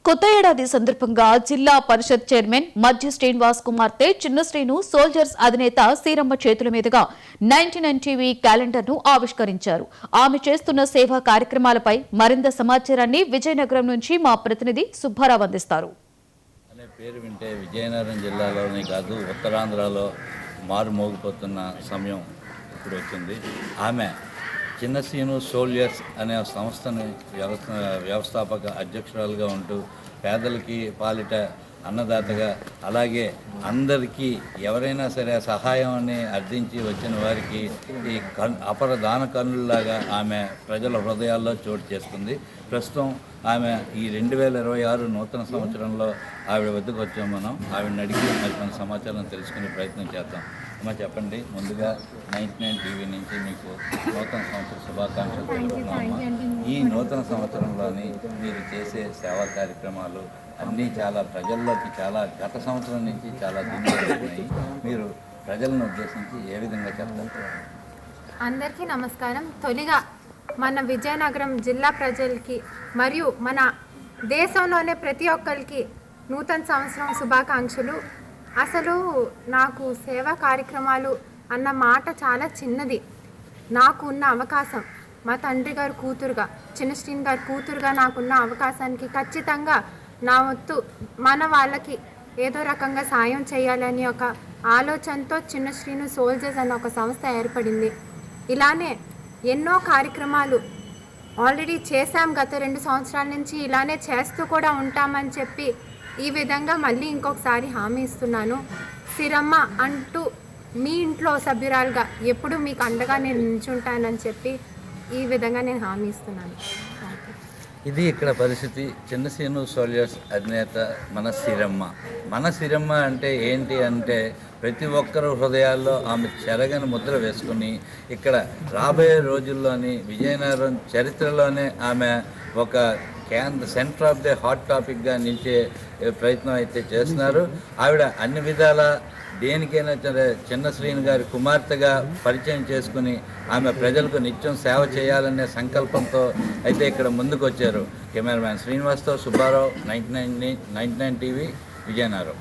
కొత్త ఏడాది సందర్భంగా జిల్లా పరిషత్ చైర్మన్ మధ్య శ్రీనివాస్ కుమార్తె చిన్న శ్రీను సోల్జర్స్ అధినేత సీరమ్మ చేతుల మీదుగా 99 టీవీ క్యాలెండర్ ను ఆవిష్కరించారు. ఆమె చేస్తున్న సేవా కార్యక్రమాలపై మరింత సమాచారాన్ని విజయనగరం నుంచి మా ప్రతినిధి సుబ్బారావు అందిస్తారు. అనే పేరు వింటే విజయనగరం జిల్లాలోనే కాదు ఉత్తరాంధ్రలో మారుమోగిపోతున్న సమయం ఇప్పుడు వచ్చింది. ఆమె చిన్న శ్రీను సోల్జర్స్ అనే సంస్థని వ్యవస్థాపక అధ్యక్షురాలుగా ఉంటూ పేదలకి పాలిట అన్నదాతగా, అలాగే అందరికీ ఎవరైనా సరే సహాయాన్ని అర్థించి వచ్చిన వారికి ఈ అపర దాన కన్నుల్లాగా ఆమె ప్రజల హృదయాల్లో చోటు చేసుకుంది. ప్రస్తుతం ఆమె ఈ 2026 నూతన సంవత్సరంలో ఆవిడ వద్దకు వచ్చాం. మనం ఆవిడని అడిగి మరి సమాచారం తెలుసుకునే ప్రయత్నం చేద్దాం. అమ్మ చెప్పండి, ముందుగా 99 టీవీ నుంచి మీకు నూతన సంవత్సర శుభాకాంక్షలు తెలుపుతున్నాము. ఈ నూతన సంవత్సరంలోని మీరు చేసే సేవా కార్యక్రమాలు అన్నీ చాలా ప్రజల్లోకి గత సంవత్సరం నుంచి చాలా దిగుతున్నాయి. మీరు ప్రజలను ఉద్దేశించి ఏ విధంగా చెప్తారు? అందరికీ నమస్కారం. తొలిగా మన విజయనగరం జిల్లా ప్రజలకి మరియు మన దేశంలోనే ప్రతి ఒక్కరికి నూతన సంవత్సరం శుభాకాంక్షలు. అసలు నాకు సేవా కార్యక్రమాలు అన్న మాట చాలా చిన్నది. నాకు ఉన్న అవకాశం, మా తండ్రి గారు కూతురుగా, చిన్న శ్రీను గారి కూతురుగా నాకున్న అవకాశానికి ఖచ్చితంగా నా వంతు మన వాళ్ళకి ఏదో రకంగా సాయం చేయాలని ఒక ఆలోచనతో చిన్న శ్రీను సోల్జర్స్ అన్న ఒక సంస్థ ఏర్పడింది. ఇలానే ఎన్నో కార్యక్రమాలు ఆల్రెడీ చేశాం. గత 2 సంవత్సరాల నుంచి ఇలానే చేస్తూ కూడా ఉంటామని చెప్పి ఈ విధంగా మళ్ళీ ఇంకొకసారి హామీ ఇస్తున్నాను. సిరమ్మ అంటూ మీ ఇంట్లో సభ్యురాలుగా ఎప్పుడు మీకు అండగా నేను నిల్చుంటానని చెప్పి ఈ విధంగా నేను హామీ ఇస్తున్నాను. ఇది ఇక్కడ పరిస్థితి. చిన్న శ్రీను సోల్జర్స్ అధినేత మన సిరమ్మ అంటే ఏంటి అంటే ప్రతి ఒక్కరు హృదయాల్లో ఆమె చెరగని ముద్ర వేసుకుని ఇక్కడ రాబోయే రోజుల్లోని విజయనగరం చరిత్రలోనే ఆమె ఒక సెంటర్ ఆఫ్ ది హాట్ టాపిక్గా నిలిచే ప్రయత్నం అయితే చేస్తున్నారు. ఆవిడ అన్ని విధాల దేనికైనా చిన్న శ్రీను గారి కుమార్తెగా పరిచయం చేసుకుని ఆమె ప్రజలకు నిత్యం సేవ చేయాలనే సంకల్పంతో అయితే ఇక్కడ ముందుకు వచ్చారు. కెమెరామ్యాన్ శ్రీనివాస్తో సుబ్బారావు, 99 టీవీ, విజయనగరం.